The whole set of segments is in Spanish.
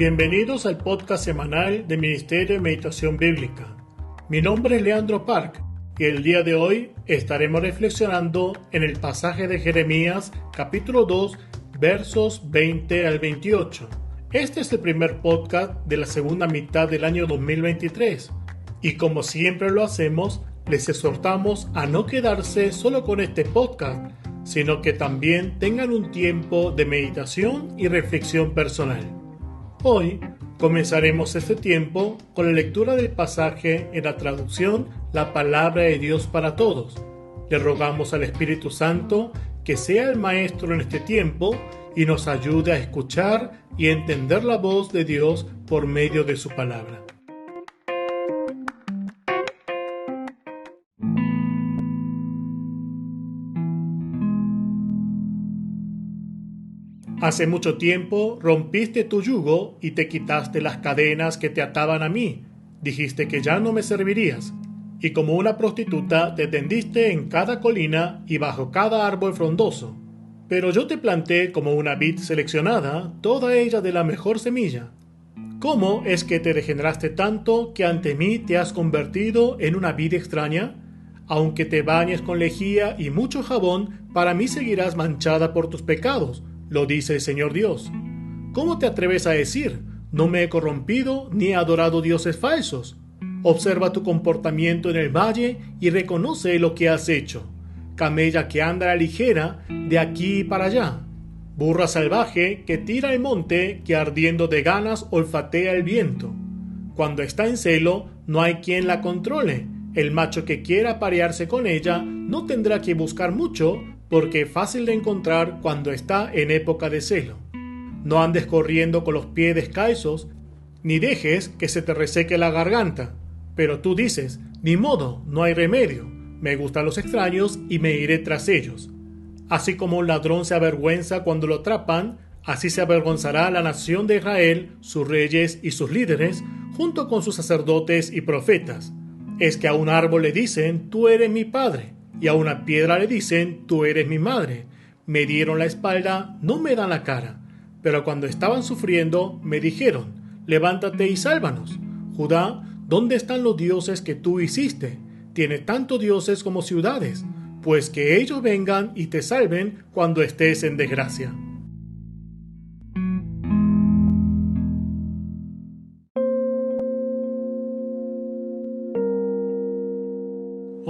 Bienvenidos al podcast semanal de Ministerio de Meditación Bíblica. Mi nombre es Leandro Park y el día de hoy estaremos reflexionando en el pasaje de Jeremías capítulo 2 versos 20 al 28. Este es el primer podcast de la segunda mitad del año 2023 y como siempre lo hacemos, les exhortamos a no quedarse solo con este podcast, sino que también tengan un tiempo de meditación y reflexión personal. Hoy comenzaremos este tiempo con la lectura del pasaje en la traducción La Palabra de Dios para Todos. Le rogamos al Espíritu Santo que sea el Maestro en este tiempo y nos ayude a escuchar y entender la voz de Dios por medio de su palabra. Hace mucho tiempo rompiste tu yugo y te quitaste las cadenas que te ataban a mí. Dijiste que ya no me servirías. Y como una prostituta te tendiste en cada colina y bajo cada árbol frondoso. Pero yo te planté como una vid seleccionada, toda ella de la mejor semilla. ¿Cómo es que te degeneraste tanto que ante mí te has convertido en una vid extraña? Aunque te bañes con lejía y mucho jabón, para mí seguirás manchada por tus pecados. Lo dice el Señor Dios. ¿Cómo te atreves a decir, no me he corrompido ni he adorado dioses falsos? Observa tu comportamiento en el valle y reconoce lo que has hecho. Camella que anda a la ligera de aquí para allá. Burra salvaje que tira el monte, que ardiendo de ganas olfatea el viento. Cuando está en celo, no hay quien la controle. El macho que quiera aparearse con ella no tendrá que buscar mucho, porque es fácil de encontrar cuando está en época de celo. No andes corriendo con los pies descalzos, ni dejes que se te reseque la garganta. Pero tú dices, ni modo, no hay remedio, me gustan los extraños y me iré tras ellos. Así como un ladrón se avergüenza cuando lo atrapan, así se avergonzará la nación de Israel, sus reyes y sus líderes, junto con sus sacerdotes y profetas. Es que a un árbol le dicen, tú eres mi padre, y a una piedra le dicen, tú eres mi madre. Me dieron la espalda, no me dan la cara. Pero cuando estaban sufriendo, me dijeron, levántate y sálvanos. Judá, ¿dónde están los dioses que tú hiciste? Tiene tantos dioses como ciudades, pues que ellos vengan y te salven cuando estés en desgracia.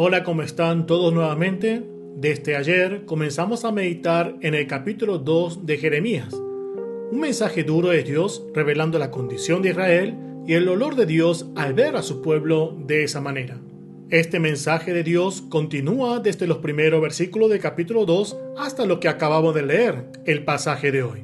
Hola, ¿cómo están todos nuevamente? Desde ayer comenzamos a meditar en el capítulo 2 de Jeremías. Un mensaje duro de Dios revelando la condición de Israel y el dolor de Dios al ver a su pueblo de esa manera. Este mensaje de Dios continúa desde los primeros versículos del capítulo 2 hasta lo que acabamos de leer, el pasaje de hoy.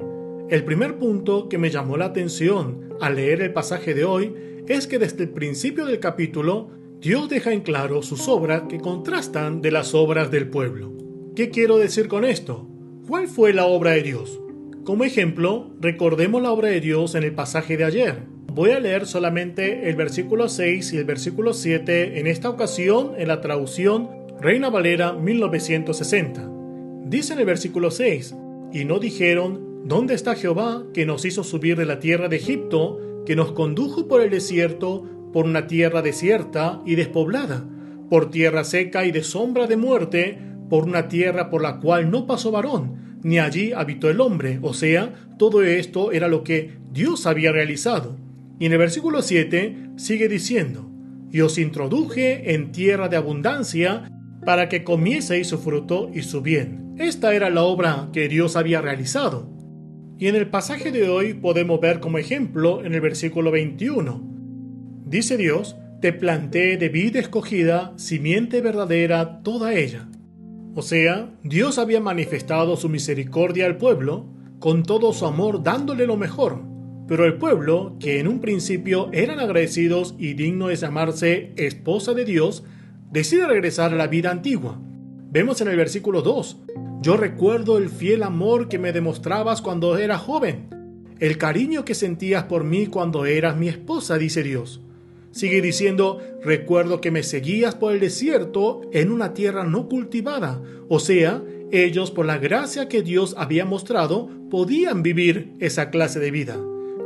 El primer punto que me llamó la atención al leer el pasaje de hoy es que desde el principio del capítulo Dios deja en claro sus obras que contrastan de las obras del pueblo. ¿Qué quiero decir con esto? ¿Cuál fue la obra de Dios? Como ejemplo, recordemos la obra de Dios en el pasaje de ayer. Voy a leer solamente el versículo 6 y el versículo 7 en esta ocasión en la traducción Reina Valera 1960. Dice en el versículo 6, y no dijeron, ¿dónde está Jehová que nos hizo subir de la tierra de Egipto, que nos condujo por el desierto, por una tierra desierta y despoblada, por tierra seca y de sombra de muerte, por una tierra por la cual no pasó varón, ni allí habitó el hombre? O sea, todo esto era lo que Dios había realizado. Y en el versículo 7 sigue diciendo, y os introduje en tierra de abundancia, para que comieseis su fruto y su bien. Esta era la obra que Dios había realizado. Y en el pasaje de hoy podemos ver como ejemplo en el versículo 21. Dice Dios, te planté de vid escogida, simiente verdadera, toda ella. O sea, Dios había manifestado su misericordia al pueblo, con todo su amor dándole lo mejor. Pero el pueblo, que en un principio eran agradecidos y dignos de llamarse esposa de Dios, decide regresar a la vida antigua. Vemos en el versículo 2, yo recuerdo el fiel amor que me demostrabas cuando era joven, el cariño que sentías por mí cuando eras mi esposa, dice Dios. Sigue diciendo, recuerdo que me seguías por el desierto en una tierra no cultivada. O sea, ellos por la gracia que Dios había mostrado podían vivir esa clase de vida.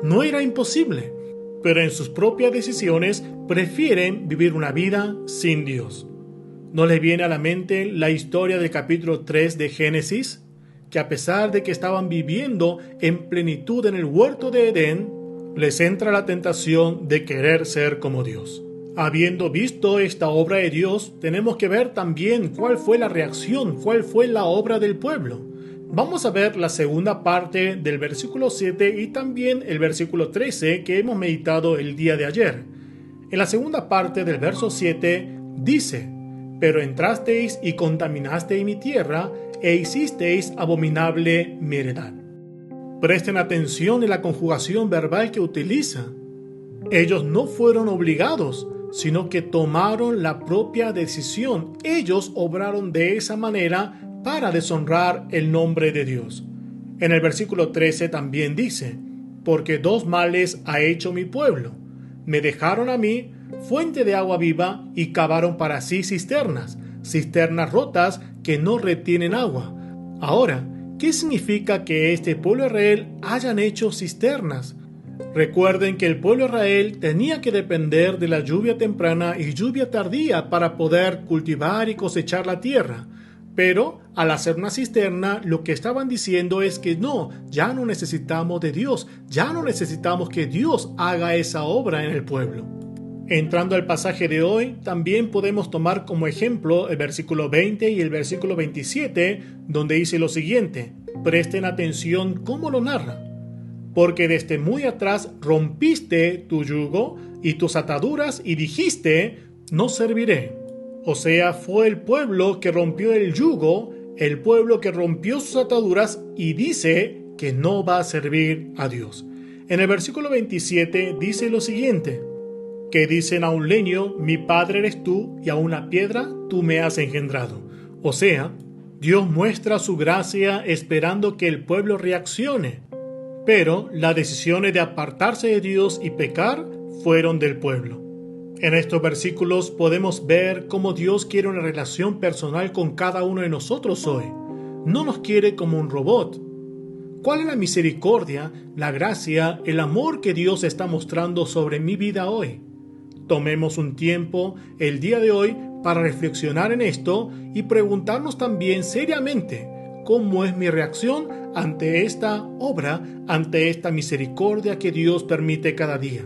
no era imposible, pero en sus propias decisiones prefieren vivir una vida sin Dios. ¿No les viene a la mente la historia del capítulo 3 de Génesis? Que a pesar de que estaban viviendo en plenitud en el huerto de Edén, les entra la tentación de querer ser como Dios. Habiendo visto esta obra de Dios, tenemos que ver también cuál fue la reacción, cuál fue la obra del pueblo. Vamos a ver la segunda parte del versículo 7 y también el versículo 13 que hemos meditado el día de ayer. En la segunda parte del verso 7 dice: pero entrasteis y contaminasteis mi tierra e hicisteis abominable mi heredad. Presten atención en la conjugación verbal que utiliza. Ellos no fueron obligados, sino que tomaron la propia decisión. Ellos obraron de esa manera para deshonrar el nombre de Dios. En el versículo 13 también dice: porque dos males ha hecho mi pueblo. Me dejaron a mí fuente de agua viva y cavaron para sí cisternas rotas que no retienen agua. Ahora, ¿qué significa que este pueblo de Israel hayan hecho cisternas? Recuerden que el pueblo de Israel tenía que depender de la lluvia temprana y lluvia tardía para poder cultivar y cosechar la tierra. Pero al hacer una cisterna, lo que estaban diciendo es que no, ya no necesitamos de Dios, ya no necesitamos que Dios haga esa obra en el pueblo. Entrando al pasaje de hoy, también podemos tomar como ejemplo el versículo 20 y el versículo 27, donde dice lo siguiente. Presten atención cómo lo narra. Porque desde muy atrás rompiste tu yugo y tus ataduras y dijiste, no serviré. O sea, fue el pueblo que rompió el yugo, el pueblo que rompió sus ataduras y dice que no va a servir a Dios. En el versículo 27 dice lo siguiente, que dicen a un leño, mi padre eres tú, y a una piedra tú me has engendrado. O sea, Dios muestra su gracia esperando que el pueblo reaccione, pero las decisiones de apartarse de Dios y pecar fueron del pueblo. En estos versículos podemos ver cómo Dios quiere una relación personal con cada uno de nosotros hoy. No nos quiere como un robot. ¿Cuál es la misericordia, la gracia, el amor que Dios está mostrando sobre mi vida hoy? Tomemos un tiempo el día de hoy para reflexionar en esto y preguntarnos también seriamente cómo es mi reacción ante esta obra, ante esta misericordia que Dios permite cada día.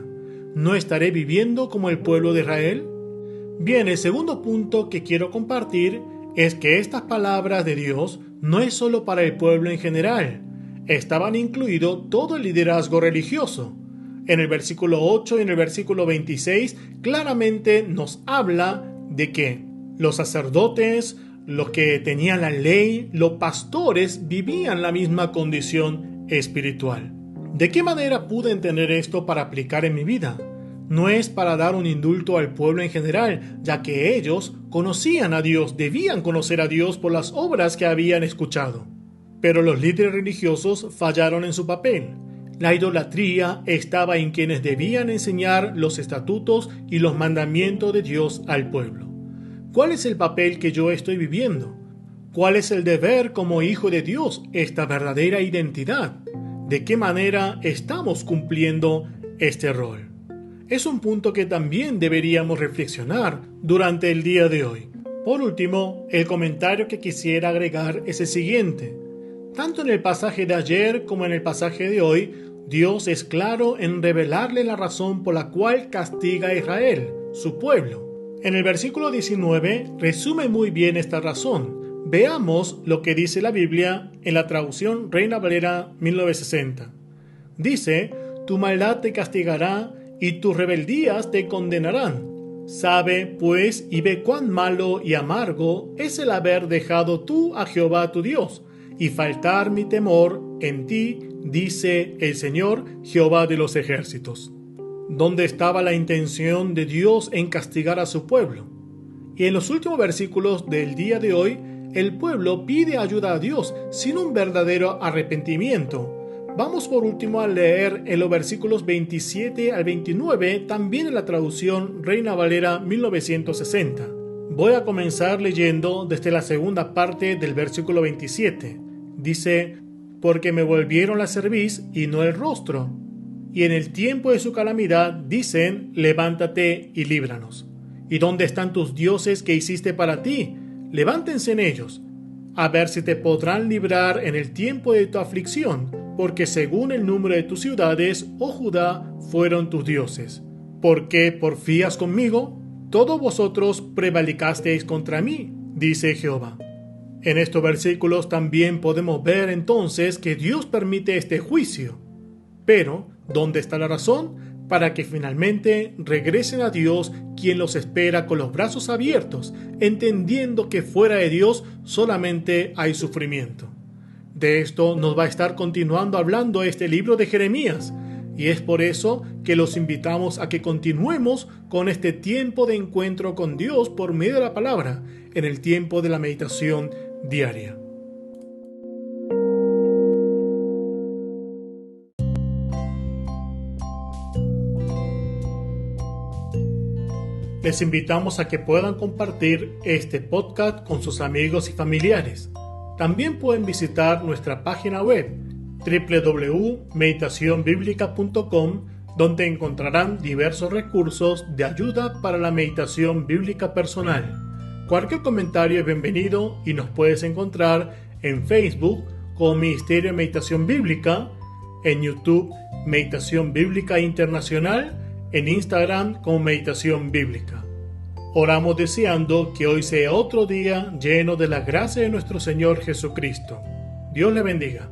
¿No estaré viviendo como el pueblo de Israel? Bien, el segundo punto que quiero compartir es que estas palabras de Dios no es solo para el pueblo en general. Estaban incluido todo el liderazgo religioso. En el versículo 8 y en el versículo 26 claramente nos habla de que los sacerdotes, los que tenían la ley, los pastores vivían la misma condición espiritual. ¿De qué manera pude entender esto para aplicar en mi vida? No es para dar un indulto al pueblo en general, ya que ellos conocían a Dios, debían conocer a Dios por las obras que habían escuchado. Pero los líderes religiosos fallaron en su papel. La idolatría estaba en quienes debían enseñar los estatutos y los mandamientos de Dios al pueblo. ¿Cuál es el papel que yo estoy viviendo? ¿Cuál es el deber como hijo de Dios, esta verdadera identidad? ¿De qué manera estamos cumpliendo este rol? Es un punto que también deberíamos reflexionar durante el día de hoy. Por último, el comentario que quisiera agregar es el siguiente. Tanto en el pasaje de ayer como en el pasaje de hoy, Dios es claro en revelarle la razón por la cual castiga a Israel, su pueblo. En el versículo 19 resume muy bien esta razón. Veamos lo que dice la Biblia en la traducción Reina Valera 1960. Dice, tu maldad te castigará y tus rebeldías te condenarán. Sabe, pues, y ve cuán malo y amargo es el haber dejado tú a Jehová tu Dios, y faltar mi temor en ti, dice el Señor, Jehová de los ejércitos. ¿Dónde estaba la intención de Dios en castigar a su pueblo? Y en los últimos versículos del día de hoy, el pueblo pide ayuda a Dios sin un verdadero arrepentimiento. Vamos por último a leer en los versículos 27 al 29, también en la traducción Reina Valera 1960. Voy a comenzar leyendo desde la segunda parte del versículo 27. Dice, porque me volvieron la cerviz y no el rostro, y en el tiempo de su calamidad dicen: levántate y líbranos. ¿Y dónde están tus dioses que hiciste para ti? Levántense en ellos, a ver si te podrán librar en el tiempo de tu aflicción, porque según el número de tus ciudades, oh Judá, fueron tus dioses. ¿Por qué porfías conmigo? Todos vosotros prevaricasteis contra mí, dice Jehová. En estos versículos también podemos ver entonces que Dios permite este juicio. Pero, ¿dónde está la razón? Para que finalmente regresen a Dios, quien los espera con los brazos abiertos, entendiendo que fuera de Dios solamente hay sufrimiento. De esto nos va a estar continuando hablando este libro de Jeremías, y es por eso que los invitamos a que continuemos con este tiempo de encuentro con Dios por medio de la palabra, en el tiempo de la meditación diaria. Les invitamos a que puedan compartir este podcast con sus amigos y familiares. También pueden visitar nuestra página web www.meditacionbiblica.com, donde encontrarán diversos recursos de ayuda para la meditación bíblica personal. Cualquier comentario es bienvenido y nos puedes encontrar en Facebook como Ministerio de Meditación Bíblica, en YouTube Meditación Bíblica Internacional, en Instagram como Meditación Bíblica. Oramos deseando que hoy sea otro día lleno de la gracia de nuestro Señor Jesucristo. Dios le bendiga.